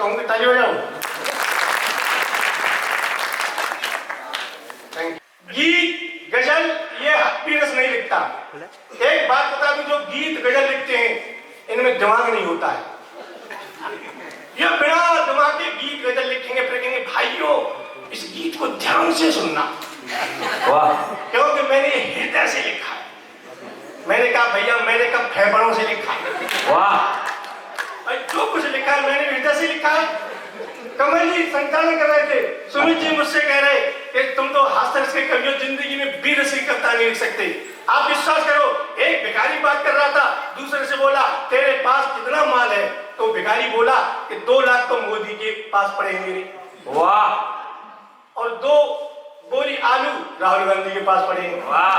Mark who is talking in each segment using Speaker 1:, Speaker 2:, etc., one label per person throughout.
Speaker 1: कहूँ कि ताली हो जाऊँ? गीत गजल ये हप्पी रस नहीं लिखता। एक बात बता दूं, जो गीत गजल लिखते हैं इनमें दिमाग नहीं होता है। ये बिना दिमाग के गीत गजल लिखेंगे, फिर कहेंगे भाइयों इस गीत को ध्यान से सुनना।
Speaker 2: वाह,
Speaker 1: क्योंकि मैंने हृदय से लिखा है। मैंने कहा भैया मैंने कब फेफड़ों से लिखा है।
Speaker 2: वाह,
Speaker 1: जो कुछ लिखा है मैंने हृदय से लिखा है। कमल जी संचालन कर रहे थे, सुमित जी मुझसे कह रहे कि तुम तो हास्यरस के कवियों, जिंदगी में वीर रस की कविता नहीं लिख सकते। आप विश्वास करो, एक भिखारी बात कर रहा था, दूसरे से बोला तेरे पास कितना माल है, तो भिखारी बोला कि 2 लाख तो मोदी के पास पड़े मेरे।
Speaker 2: वाह,
Speaker 1: और 2 बोरी आलू राहुल गांधी के पास पड़े।
Speaker 2: वाह,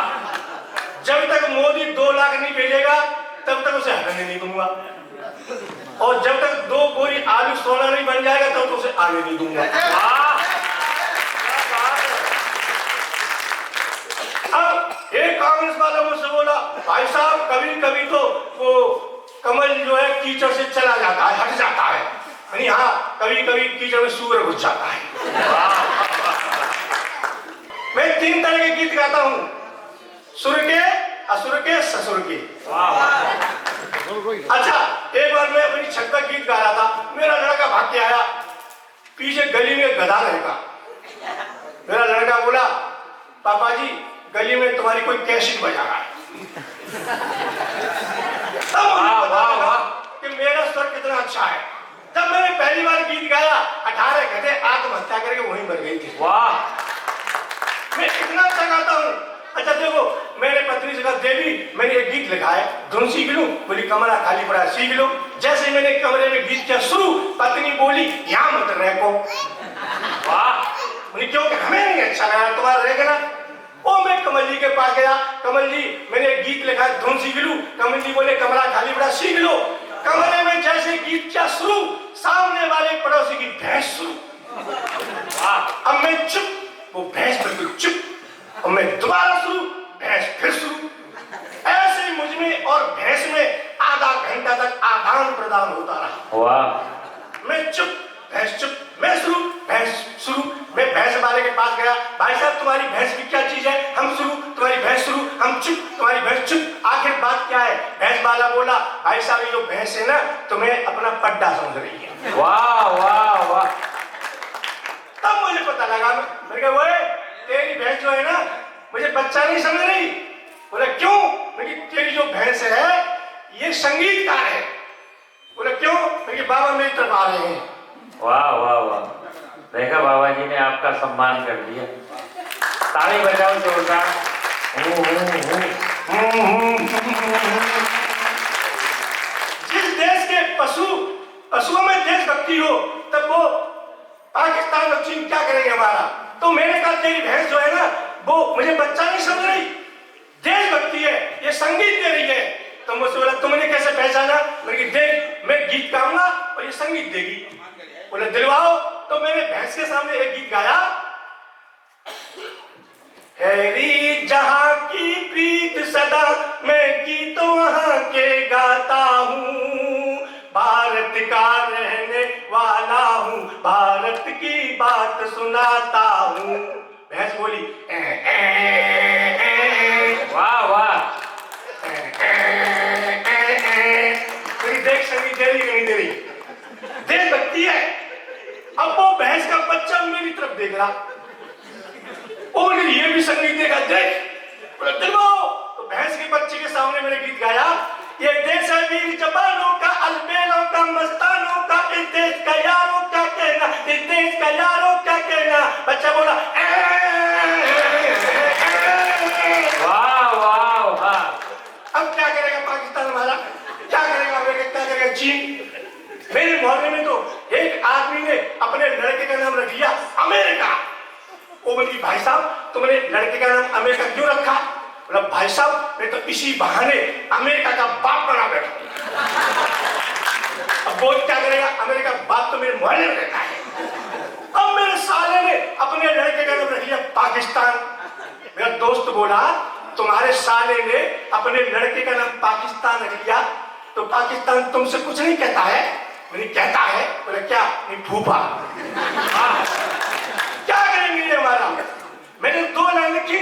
Speaker 1: जब तक मोदी 2 लाख नहीं भेजेगा तब तक उसे हटने नहीं दूंगा, और जब तक 2 बोरी आलू सोना नहीं बन जाएगा तब तो उसे आने नहीं दूंगा। अब एक कांग्रेस वाला मुझसे बोला भाई साहब कभी कभी तो वो कमल जो है कीचड़ से चला जाता है, हट जाता है, यानी हाँ कभी कभी कीचड़ में सूअर घुस जाता है। मैं 3 तरह के गीत गाता हूँ, सुर के, असुर के, ससुर के। अच्छा, एक बार मैं अपनी छत का गीत गा रहा था, मेरा लड़का भाग के आया, पीछे गली में गधा रहेगा। मेरा लड़का बोला पापा जी गली में तुम्हारी कोई कैसेट बजा रहा है। तब मुझे पता लगा कि मेरा स्वर कितना अच्छा है। जब मैंने पहली बार गीत गाया 18 गधे आत्महत्या करके वहीं मर गई थी।
Speaker 2: वाह,
Speaker 1: मैं इतना अच्छा गाता हूँ। अच्छा देखो, मैंने पत्नी से कहा देवी मैंने एक गीत लिखा है, धुन सीख लूं? बोली कमरा खाली पड़ा है, सीख लो। जैसे मैंने कमरे में गीत किया शुरू, पत्नी बोली यहाँ मत रहो।
Speaker 2: वाह,
Speaker 1: बोली क्योंकि हमें नहीं अच्छा लगा, तुम्हारा रहेगा ना। ओ मैं कमल जी के पास गया, कमल जी मैंने एक गीत लिखा है, धुन सीख लूं? कमल जी बोले कमरा खाली पड़ा, सीख लो। कमरे में जैसे गीत किया शुरू, सामने वाले पड़ोसी की भैंस शुरू। अब मैं चुप, वो भैंस बिल्कुल चुप, और मैं दोबारा शुरू, भैंस फिर शुरू। ऐसे मुझ में और भैंस में आधा घंटा तक आदान प्रदान होता रहा।
Speaker 2: वाह,
Speaker 1: मैं चुप, भैंस चुप, मैं शुरू, भैंस शुरू। मैं भैंस वाले के पास गया, भाई साहब तुम्हारी भैंस की क्या चीज है? हम शुरू, तुम्हारी भैंस शुरू, हम चुप, तुम्हारी भैंस चुप। आखिर बात क्या है? भैंस वाला बोला भाई साहब ये जो भैंस है ना तुम्हें अपना पड्डा समझ रही है।
Speaker 2: वाह, वाह, वाह।
Speaker 1: तब मुझे पता लगा, मैंने कहा वो तेरी भैंस जो है ना मुझे बच्चा नहीं समझ रही। बोले क्यों? मेरी तेरी जो भैंस है ये संगीतकार है। बोले क्यों? मेरे बाबा मेरी तरफ आ रहे हैं।
Speaker 2: वाह, वाह, वाह, देखा बाबा जी ने आपका सम्मान कर दिया। ताली बजाओ जोरदार।
Speaker 1: जिस देश के पशुओं में देशभक्ति हो तब वो पाकिस्तान और चीन क्या करेंगे हमारा? तो मैंने कहा तेरी भैंस जो है ना वो मुझे बच्चा नहीं समझ रही, देशभक्ति है, ये संगीत दे रही है। तो मुझसे बोला तुमने कैसे पहचाना? मैंने कहा देख मैं गीत गाऊंगा और ये संगीत देगी। बोले दिलवाओ। तो मैंने भैंस के सामने एक गीत गाया, हैरी जहां की प्रीत सदा मैं गीतों वहां के गाता हूँ, भारत का रहने वाला हूँ, भारत की बात सुनाता हूँ। भैंस बोली
Speaker 2: वाह, वाह,
Speaker 1: देख संगीत दे रही नहीं दे रही, देशभक्ति है। अब वो भैंस का बच्चा मेरी तरफ देख रहा, और ये भी संगीत देखा, देख दिलवाओ। तो भैंस के बच्चे के सामने मैंने गीत गाया, ये देश है वीर जवानों का, अलबेलों का, मस्तानों का, इस देश का यारों क्या कहना, इस देश का यारों क्या कहना। बच्चा बोला
Speaker 2: वाह, वाह, वाह।
Speaker 1: अब क्या करेगा पाकिस्तान हमारा, क्या करेगा अमेरिका, क्या करेगा चीन? मेरे मोहल्ले में तो एक आदमी ने अपने लड़के का नाम रख लिया अमेरिका। वो बोली भाई साहब तुमने लड़के का नाम अमेरिका क्यों रखा? बोला भाई साहब मैं तो इसी बहाने अमेरिका का बाप बना बैठा। अब वो क्या करेगा, अमेरिका बाप तो मेरे मोहल्ले में रहता है। अब मेरे साले ने अपने लड़के का नाम रख लिया पाकिस्तान। मेरा दोस्त बोला तुम्हारे साले ने अपने लड़के का नाम पाकिस्तान रख लिया तो पाकिस्तान तुमसे कुछ नहीं कहता है? मैंने कहता है, बोले क्या? नहीं फूफा। क्या करेंगे ये हमारा? मैंने 2 लाइन लिखी,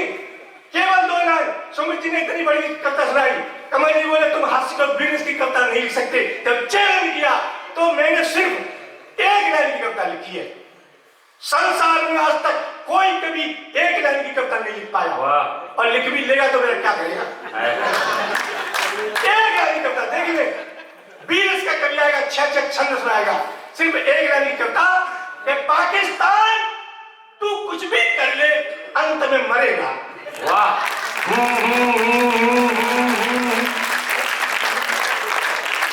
Speaker 1: केवल 2 लाइन। सुमित जी ने इतनी बड़ी कविता सुनाई। कमल जी बोले तुम हास्य और बिजनेस की कविता नहीं लिख सकते। जब चैलेंज किया तो मैंने सिर्फ 1 लाइन की कविता लिखी है। संसार में आज तक कोई कभी 1 लाइन की कविता नहीं लिख पाया, और लिख भी लेगा तो मेरा क्या करेगा? 1 लाइन की कविता देखिए, 20 का कवि आएगा, 6 छंद सुनाएगा, सिर्फ 1 लाइन की कविता। पाकिस्तान तू कुछ भी कर ले अंत में मरेगा।
Speaker 2: वाह।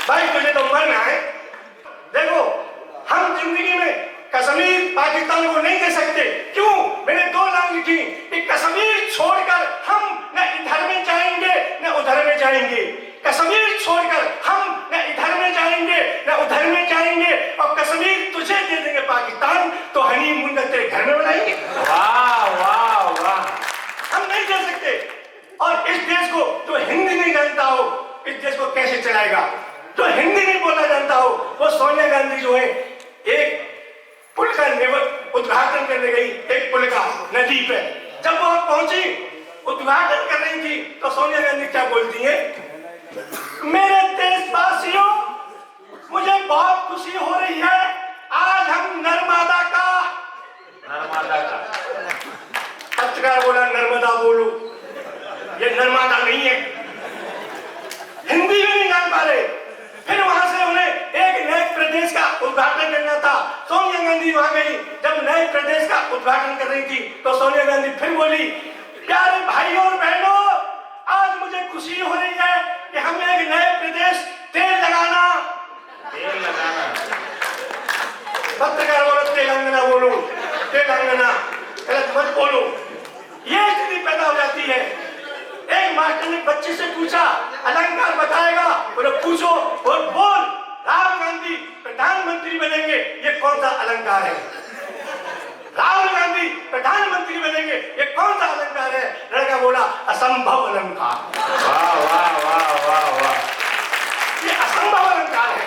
Speaker 1: भाई तुझे तो मरना है। देखो हम जिंदगी में कश्मीर पाकिस्तान को नहीं दे सकते। क्यों? मैंने 2 लाइन लिखी कि कश्मीर छोड़कर हम न इधर में जाएंगे न उधर में जाएंगे। कश्मीर छोड़कर हम न इधर में जाएंगे न उधर में जाएंगे, और कश्मीर तुझे दे देंगे पाकिस्तान, तो हनीमून तेरे घर में बनाएंगे।
Speaker 2: वाह वाह वाह।
Speaker 1: हम नहीं दे सकते। और इस देश को जो हिंदी नहीं जानता हो, इस देश को कैसे चलाएगा? जो हिंदी नहीं बोला जानता हो, वो सोनिया गांधी जो है, एक पुल का उद्घाटन करने गई, एक पुल का नदी पे। जब वो पहुंची, उद्घाटन कर रही थी, तो सोनिया गांधी क्या बोलती है? मेरे देशवासियों, मुझे बहुत खुशी हो रही है, आज हम नर्मदा का। पत्रकार बोला नर्मदा बोलो, ये नर्मदा नहीं है। हिंदी भी नहीं जान पा रहे। फिर वहां से उन्हें एक नए प्रदेश का उद्घाटन करना था। सोनिया गांधी वहां गई। जब नए प्रदेश का उद्घाटन कर रही थी, तो सोनिया गांधी फिर बोली, प्यारे भाइयों और बहनों, आज मुझे खुशी हो रही है कि हम एक नए प्रदेश तेल लगाना। पत्रकार बोलो तेलंगाना बोलो, तेलंगाना गलत मत बोलो। ये स्थिति पैदा हो जाती है। एक मास्टर ने बच्चे से पूछा, अलंकार बताएगा? बोले पूछो। और बोल, राहुल गांधी प्रधानमंत्री बनेंगे, ये कौन सा अलंकार है? राहुल गांधी प्रधानमंत्री बनेंगे, ये कौन सा अलंकार है? लड़का बोला असंभव अलंकार।
Speaker 2: वाह वाह वाह वाह वाह।
Speaker 1: ये असंभव अलंकार है।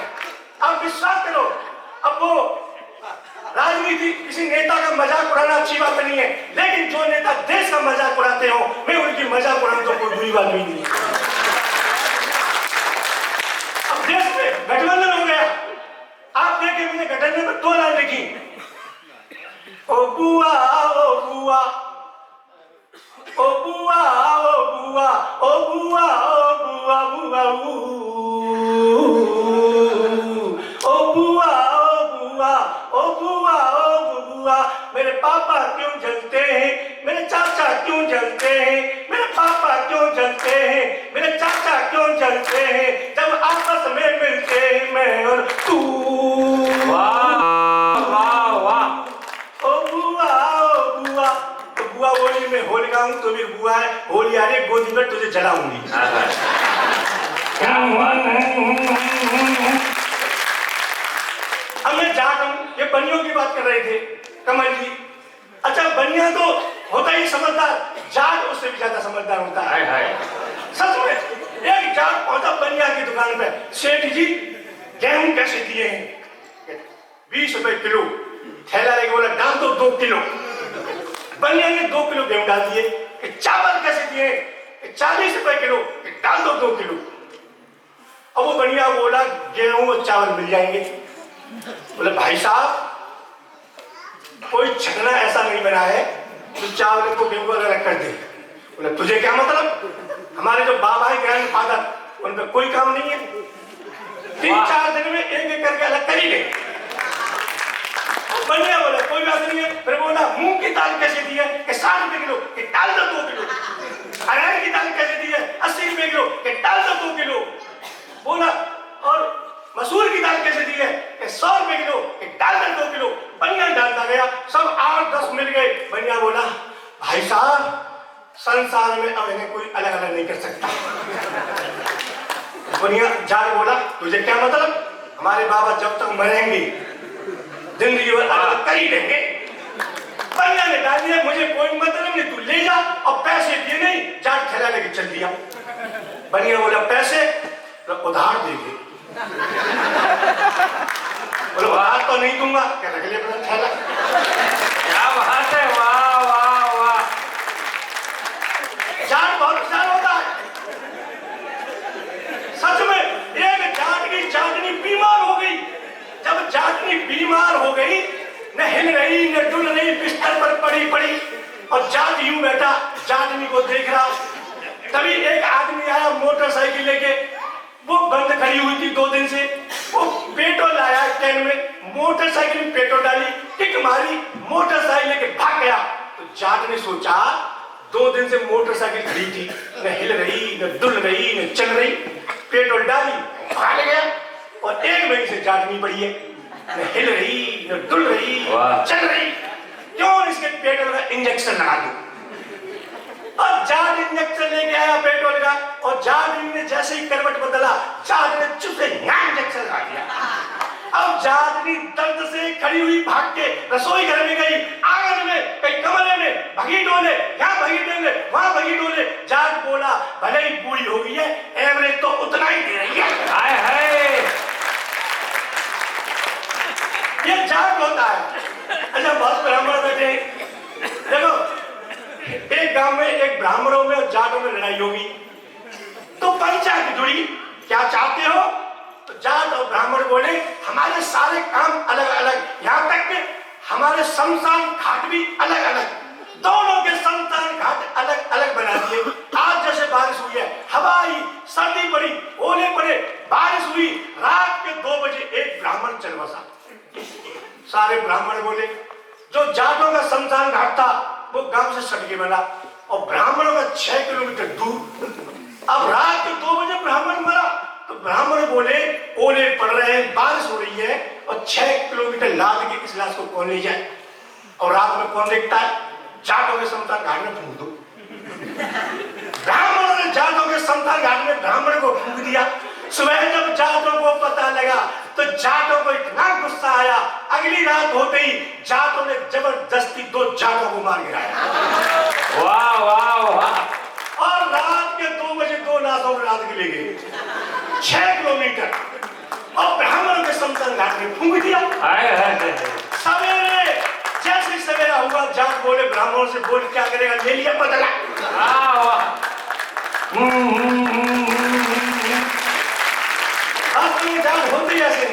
Speaker 1: अब विश्वास करो, अब वो राजनीति किसी नेता का मजाक उड़ाना अच्छी बात नहीं है, लेकिन जो नेता देश का मजाक उड़ाते हो, मैं उनकी मजाक उड़ाना तो कोई बुरी बात भी नहीं है। अब देश में गठबंधन हो गया। आप देखिए, मैंने गठबंधन में 2 लाइन लिखी। ओ बुआ ओ बुआ, ओ बुआ ओ बुआ, ओ बुआ ओ बुआ बुआ, ओ बुआ ओ बुआ ओ बुआ। मेरे पापा क्यों जलते हैं, मेरे चाचा क्यों जलते हैं, मेरे पापा क्यों जलते हैं, मेरे चाचा क्यों जलते हैं, जब आपस में मिलते हैं मैं और तू।
Speaker 2: वाह वाह वाह।
Speaker 1: ओ बुआ ओ बुआ, तो बुआ बोली मैं होलिका हूँ, तो मेरी बुआ है, होली आ रही, गोदी में तुझे जलाऊंगी।
Speaker 2: क्या बात है।
Speaker 1: अब मैं जाट हूं। ये बनियों की बात कर रहे थे कमल जी। अच्छा, बनिया तो होता ही समझदार, जाट उससे भी ज्यादा समझदार होता है। सच में एक जाट पहुंचा बनिया की दुकान पे, सेठ जी गेहूं कैसे दिए हैं? 20 रुपए किलो। थैला लेके बोला डाल दो 2 किलो। बनिया ने 2 किलो गेहूं डाल दिए। चावल कैसे दिए? 40 रुपए किलो। डाल दो 2 किलो। अब वो बनिया बोला गेहूं और चावल मिल जाएंगे। बोले भाई साहब, कोई छकना ऐसा नहीं बना है जो चावल को गेहूं को अलग कर दे। बोले तुझे क्या मतलब? हमारे जो बाबा है, ग्रैंड फादर, उन पर कोई काम नहीं है। 3-4 दिन में एक करके अलग कर ही ले। बढ़िया बोला कोई बात नहीं है। फिर बोला मूंग की दाल कैसे दी है? 60 रुपए किलो। डाल दो 2 किलो। अरहर की दाल कैसे दी है? 80 रुपए किलो। डाल दो 2 किलो। बोला और मसूर की दाल कैसे दी है? 100 रुपए किलो। डाल दो 2 किलो। बढ़िया डालता गया, सब 8-10 मिल गए। बढ़िया बोला भाई साहब, संसार में अब इन्हें कोई अलग अलग नहीं कर सकता। बढ़िया जाट बोला तुझे क्या मतलब? हमारे बाबा जब तक मरेंगे जिंदगी भर अलग कर ही देंगे। बढ़िया ने डाल दिया, मुझे कोई मतलब नहीं, तू ले जा। और पैसे दिए नहीं, जाट थैला लेके चल दिया। बढ़िया बोला पैसे? तो उधार दे दे। बोले आज तो नहीं दूंगा, क्या रख ले अपना थैला।
Speaker 2: क्या बात है, वाह वाह वाह।
Speaker 1: जाट बहुत नुकसान होता है सच में। एक जाट की जाटनी बीमार हो गई। जब जाटनी बीमार हो गई, न हिल रही न डुल रही, बिस्तर पर पड़ी पड़ी, और जाट यूं बैठा जाटनी को देख रहा। तभी एक आदमी आया मोटरसाइकिल लेके, वो बंद खड़ी हुई थी 2 दिन से, वो पेट्रोल लाया कैन में, मोटरसाइकिल में पेट्रोल डाली, किक मारी, मोटरसाइकिल लेके भाग गया। तो जाट ने सोचा 2 दिन से मोटरसाइकिल खड़ी थी, न हिल रही न डुल रही न चल रही, पेट्रोल डाली भाग गया। और 1 महीने से जाट नहीं पड़ी है, न हिल रही न डुल रही चल रही। क्यों इसके पेट्रोल का इंजेक्शन लगा दूं। और जाट इंजेक्शन लेके आया पेट्रोल का, और जाट ने जैसे ही करवट बदला, जाट ने चुप से इंजेक्शन लगा दिया। अब जाटनी दर्द से खड़ी हुई भाग के रसोई घर में गई, आंगन में, कहीं कमरे में, भगी डोले, यहाँ भगी डोले, वहां भगी डोले। जाट बोला भले ही बूढ़ी हो गई है, एवरेज तो उतना ही दे रही है।
Speaker 2: हाय हाय,
Speaker 1: ये जाट होता है। अच्छा, बहुत ब्राह्मण बैठे हैं। देखो, एक गांव में एक ब्राह्मणों में और जाटों में लड़ाई होगी, तो पंचायत जुड़ी, क्या चाहते हो? तो जाट और ब्राह्मण बोले हमारे सारे काम अलग अलग, यहां तक कि हमारे शमशान घाट भी अलग अलग, दोनों के शमशान घाट अलग अलग बना दिए। आज जैसे बारिश हुई है, हवा आई, सर्दी पड़ी, ओले पड़े, बारिश हुई, रात के 2 बजे एक ब्राह्मण चल बसा। सारे ब्राह्मण बोले, जो जाटों का शमशान घाट था वो गांव से सट के बना, और ब्राह्मणों का 6 किलोमीटर दूर। अब रात के 2 बजे ब्राह्मण मरा, तो ब्राह्मण बोले ओले पड़ रहे हैं, बारिश हो रही है, और 6 किलोमीटर लाद के इस लाश को कौन ले जाए, और रात में कौन देखता है? जाटों के शमशान घाट में फूंक दो। ब्राह्मणों ने जाटों के शमशान घाट में ब्राह्मण को फूंक दिया। सुबह जब जाटों को पता लगा, तो जाटों को इतना गुस्सा आया, अगली रात होते ही जाटों ने जबरदस्ती 2 जाटों को मार गिराया।
Speaker 2: वाह वाह वाह।
Speaker 1: और रात के 2 बजे 2 लाशों को रात के ले गए 6 किलोमीटर, और ब्राह्मणों के शमशान घाट में फूंक दिया।
Speaker 2: हाय हाय।
Speaker 1: सवेरे जैसे सवेरा हुआ, जाट बोले ब्राह्मणों से, बोल क्या करेगा, ले लिया बदला।
Speaker 2: वाह वाह।
Speaker 1: जाट होती ऐसे।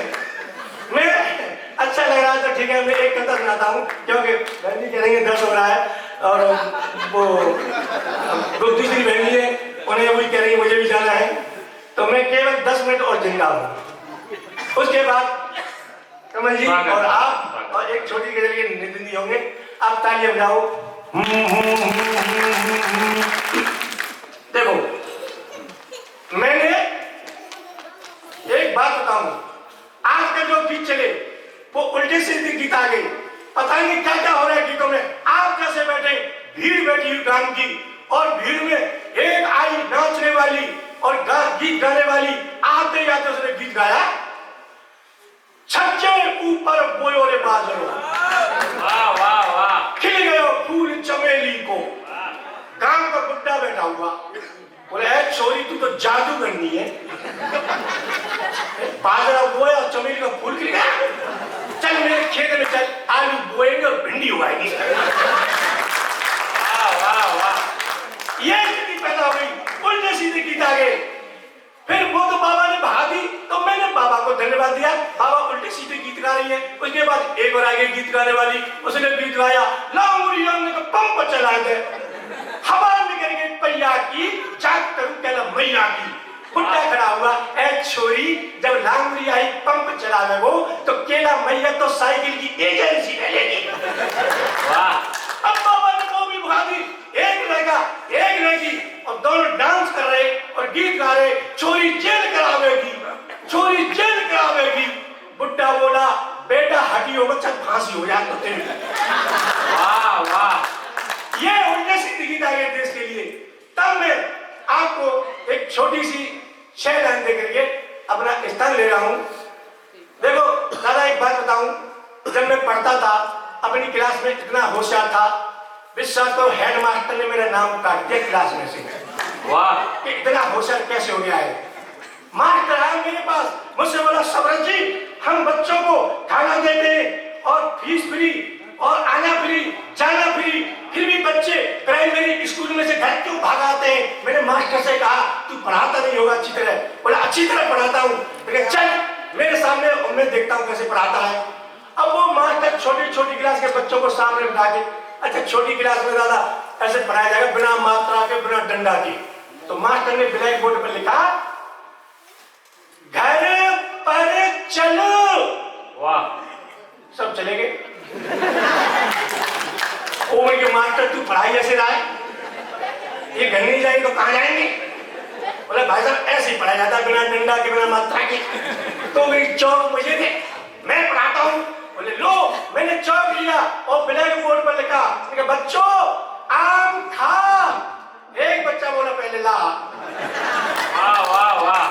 Speaker 1: मैं अच्छा लग रहा है तो ठीक है, मैं एक कथा सुनाता हूँ, क्योंकि बहनी कहेंगे 10 हो रहा है, और वो दूसरी बहनी है, उन्हें वही कह रही है मुझे भी जाना है, तो मैं केवल 10 मिनट और जिंदा हूँ। उसके बाद कमल जी और आप और एक छोटी गजल के नितिन होंगे, आप तालियां बजाओ। देखो, मैंने एक बात बताऊं, आज का जो गीत चले वो उल्टे सीधे गीत आ गए, पता नहीं क्या क्या हो रहा है गीतों में। आप जैसे बैठे, भीड़ बैठी हुई गांव की, और भीड़ में एक आई नाचने वाली और गीत गाने वाली, आते जाते उसने गीत गाया, छज्जे ऊपर बोयो रे बाजरो,
Speaker 2: वाह वाह वाह।
Speaker 1: खिल गयो फूल चमेली को। गांव का बुड्ढा बैठा हुआ, बोले छोरी तू तो जादू करनी है, बाजरा बोया और चमेली का फूल खिल गया, चल मेरे खेत में चल, आलू बोएंगे और भिंडी उगाएंगे।
Speaker 2: वाह वाह वाह।
Speaker 1: ये स्थिति पैदा हुई, उल्टे सीधे गीत आ गए। फिर वो तो बाबा ने बहा दी, तो मैंने बाबा को धन्यवाद दिया, बाबा उल्टे सीधे गीत गा रही है। उसके बाद एक और आगे गीत गाने वाली, उसने गीत गाया, लाऊंगी का पंप चला दे, हवा निकल गई पैया की, जाग करूं कहला मैया की। बुड्ढा खड़ा हुआ, ए छोरी जब लांगुरी आई पंप चलावे वो, तो केला मैया तो साइकिल की एजेंसी ले लेगी।
Speaker 2: वाह।
Speaker 1: अब बाबा ने वो भी बुला दी, एक रहेगा एक रहेगी, और दोनों डांस कर रहे और गीत गा रहे, छोरी जेल करावेगी, छोरी जेल करावेगी। बुड्ढा बोला बेटा हड्डियों में चल फांसी हो जाए तो तेरी।
Speaker 2: वाह वाह।
Speaker 1: ये उल्टे सीधे गीत आ गए देश के लिए। तब मैं आपको एक छोटी सी 6 लाइन दे करके अपना स्थान ले रहा हूं। देखो दादा, एक बात बताऊं, जब मैं पढ़ता था अपनी क्लास में इतना होशियार था, विश्वास करो हेडमास्टर ने मेरा नाम काट दिया क्लास में से।
Speaker 2: वाह।
Speaker 1: कि इतना होशियार कैसे हो गया है। मास्टर आया मेरे पास, मुझसे बोला सबरत जी हम बच्चों को खाना देते हैं और फीस फ्री और आना फ्री, जाना फ्री, फिर भी बच्चे प्राइमरी स्कूल में से घर क्यों भाग आते हैं? मैंने मास्टर से कहा तू पढ़ाता नहीं होगा अच्छी तरह। बोला अच्छी तरह पढ़ाता हूँ। मैंने चल मेरे सामने और मैं देखता हूँ कैसे पढ़ाता है। अब वो मास्टर छोटी छोटी क्लास के बच्चों को सामने बिठा के, अच्छा छोटी क्लास में दादा ऐसे पढ़ाया जाएगा बिना मात्रा के, बिना डंडा के। तो मास्टर ने ब्लैक बोर्ड पर लिखा घर पर चलो।
Speaker 2: वाह,
Speaker 1: सब चले गए। ओ मेरे मास्टर तू पढ़ाई ऐसे रहा है, ये घर नहीं जाएंगे तो कहाँ जाएंगे? बोला भाई साहब ऐसे ही पढ़ाया जाता है बिना डंडा के, बिना मात्रा के। तो मेरी चौक मुझे दे, मैं पढ़ाता हूँ। बोले लो, मैंने चौक लिया और ब्लैक बोर्ड पर लिखा बच्चों आम खा। एक बच्चा बोला पहले ला।
Speaker 2: वाह वाह वाह।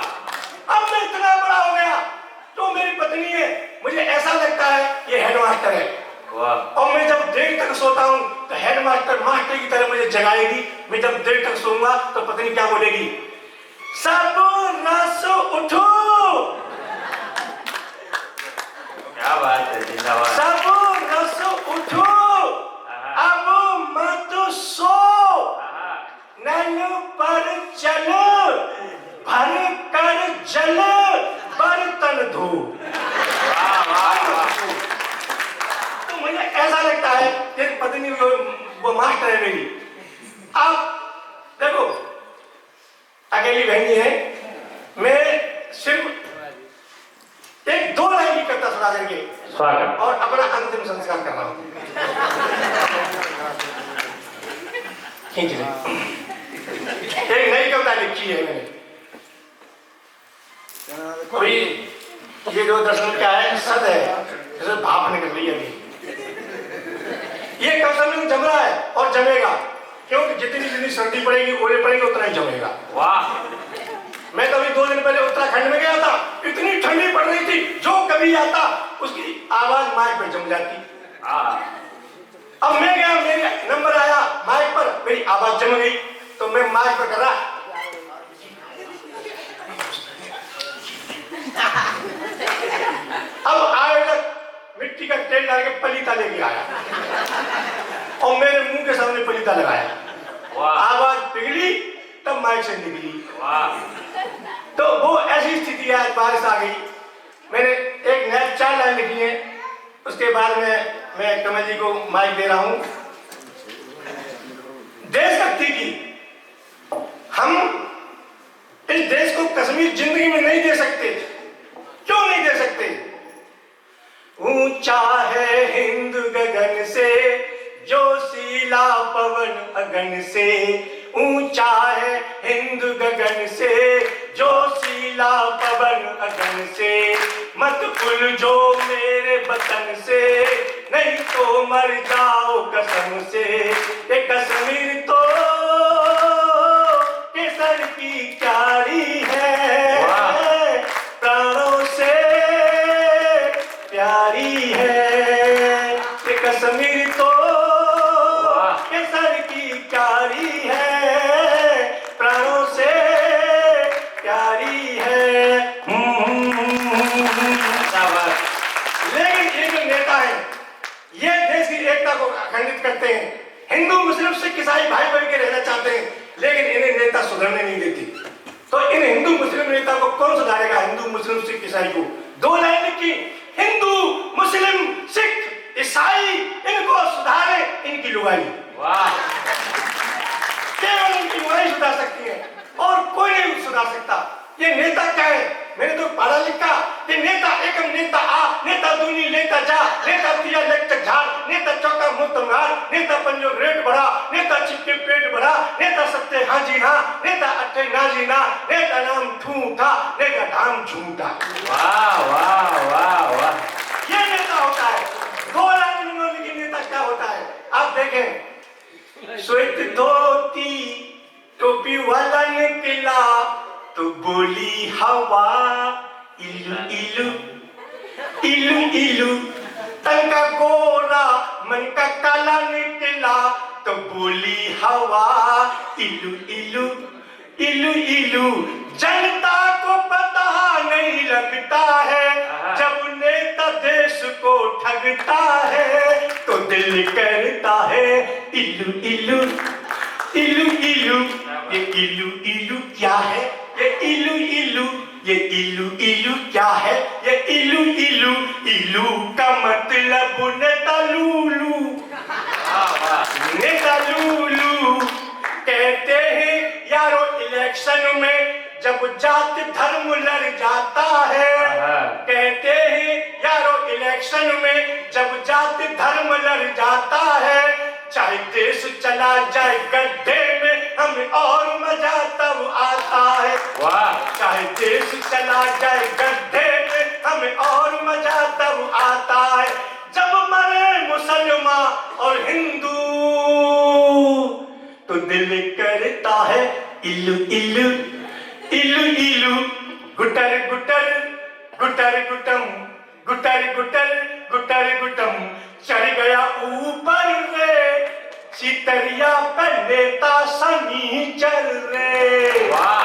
Speaker 1: अब मैं इतना बड़ा हो गया तो मेरी पत्नी है, मुझे ऐसा लगता है ये हेडमास्टर है।
Speaker 2: वाह।
Speaker 1: और मैं जब देर तक सोता हूँ तो हेडमास्टर मास्टर की तरह मुझे जगाएगी। मैं जब देर तक सोऊंगा तो पत्नी क्या बोलेगी? सब रस उठो।
Speaker 2: क्या बात है, जिंदाबाद।
Speaker 1: सब रस उठो, अब मत सो, नल पर चलो, भर कर जल बर्तन धो। तो मुझे ऐसा लगता है कि पत्नी वो मास्टर है मेरी। अब देखो अकेली बहनी है, मैं सिर्फ एक दो लाइन की कविता सुना देंगे
Speaker 2: स्वागत।
Speaker 1: और अपना अंतिम संस्कार कर रहा हूं। खींच ले। एक नई कविता लिखी है मैंने। कोई ये जो दर्शन क्या है, सद है, जैसे भाप निकल रही है अभी। ये कविता में जम रहा है और जमेगा, क्योंकि जितनी जितनी सर्दी पड़ेगी, ओले पड़ेंगे, उतना ही जमेगा।
Speaker 2: वाह।
Speaker 1: मैं तो अभी 2 दिन पहले उत्तराखंड में गया था, इतनी ठंडी पड़ रही थी, जो कभी आता उसकी आवाज माइक पर जम जाती। अब मैं गया, मेरे नंबर आया माइक पर, मेरी आवाज जम गई, तो मैं माइक पर कर रहा। अब आयोजक मिट्टी का तेल डाल के पलीता लेके आया और मेरे मुंह के सामने पलीता लगाया। आवाज पिघली तब माइक से निकली। तो वो ऐसी स्थिति है, आज बारिश आ गई। मैंने एक नया 4 लाइन लिखी है, उसके बाद में मैं कमल जी को माइक दे रहा हूं। देशभक्ति की हम इस देश को कश्मीर जिंदगी में नहीं दे सकते। क्यों नहीं दे सकते? ऊंचा है हिंद गगन से, जोशीला पवन अगन से। ऊंचा है हिंद गगन से, जोशीला पवन अगन से। मत उलझो मेरे वतन से, नहीं तो मर जाओ कसम से। ये कश्मीर तो केसर की क्यारी है, प्राणों से प्यारी है। ये कश्मीर तो केसर की क्यारी है, प्राणों से प्यारी है। लेकिन ये जो नेता है, ये देश की एकता को अखंडित करते हैं। हिंदू मुस्लिम सिख ईसाई भाई बन के रहना चाहते हैं, लेकिन इन्हें नेता सुधरने नहीं देती। तो इन हिंदू मुस्लिम नेता को कौन सुधारेगा? हिंदू मुस्लिम सिख ईसाई को। 2 लाइन लिखी, हिंदू मुस्लिम सिख ईसाई इनको सुधारे इनकी लुगाई। केवल इनकी लुगाई सुधार सकती है और कोई नहीं सुधार सकता। ये नेता क्या है? मैंने तो पढ़ा लिखा कि नेता एकम नेता आ, नेता दूनी नेता जा, नेता दिया लेकर झाड़, नेता चौका मुक्त मार, नेता पंजो रेट बढ़ा, नेता चिपके पेट बढ़ा, नेता सत्य हाँ जी हाँ, नेता अट्ठे ना जी ना, नेता नाम ठू था, नेता नाम झूठा।
Speaker 2: वाह वाह वाह वाह।
Speaker 1: ये नेता होता है। 2 लाइन में लिखी नेता क्या होता है आप देखें। श्वेत धोती टोपी वाला निकला तो बोली हवा इलू इलू इलू इलू। तन का गोरा मन का काला निकला तो बोली हवा इलू इलू इलू इलू। जनता को पता नहीं लगता है जब नेता देश को ठगता है तो दिल करता है इल्लू इल्लू इल्लू इल्लू। ये इल्लू इल्लू क्या है? ये इल्लू इल्लू, ये इल्लू इल्लू क्या है? ये इल्लू इल्लू, इल्लू का मतलब नेता लूलू। नेता लूलू कहते हैं यारो इलेक्शन में जब जाति धर्म लड़ जाता है, कहते हैं यारो इलेक्शन में जब जाति धर्म लड़ जाता है, चाहे देश चला जाए गड्ढे में हमें और मजा तब आता है।
Speaker 2: वाह,
Speaker 1: चाहे देश चला जाए गड्ढे में हमें और मजा तब आता है जब मरे मुसलमान और हिंदू तो दिल करता है इल्लू इल्लू इल्लू इल्लू। गुटर गुटर गुटर गुटम गुटर गुटर गुटर गुटम चढ़ गया ऊपर रे सितरिया पे नेता शनिचर रे।
Speaker 2: वाह,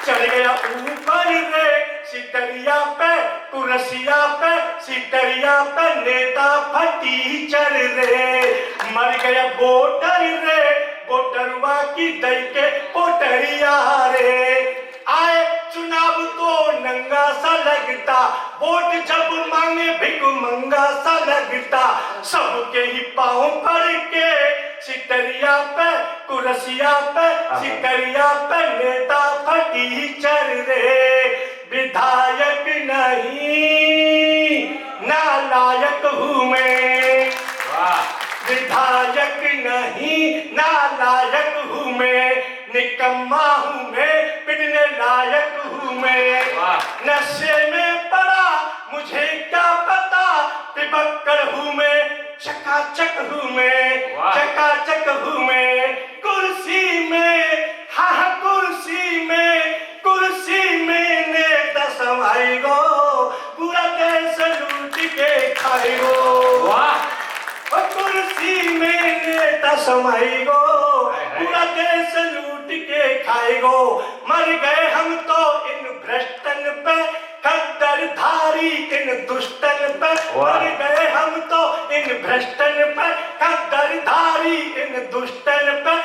Speaker 1: चढ़ गया ऊपर रे सितरिया पे कुरसिया पे सितरिया पे नेता फटीचर रे। मर गया वोटर रे वोटरवा की दई के पोटरिया रे। आए चुनाव तो नंगा सा लगता, वोट जब मांगे भिक मंगा सा लगता, सबके ही पाँव पड़ के सितरिया पे कुरसिया पे सितरिया पे नेता फटीचर रे। विधायक नहीं नालायक हूँ मैं, विधायक नहीं नालायक हूँ मैं, निकम्मा हूँ मैं पिटने लायक हूँ मैं। नशे में पड़ा मुझे क्या पता पिबक्कड़ हूँ मैं, चकाचक हूँ मैं, चकाचक हूँ मैं। कुर्सी में हाँ कुर्सी में नेता समाई गो पूरा देश लूट के खाई गो। कुर्सी में नेता समाई गो पूरा देश लूट के खाई गो। मर गए हम तो इन भ्रष्टन पे खद्दरधारी इन दुष्टन पे, मर गए हम तो इन भ्रष्टन पे खद्दरधारी इन दुष्टन पे।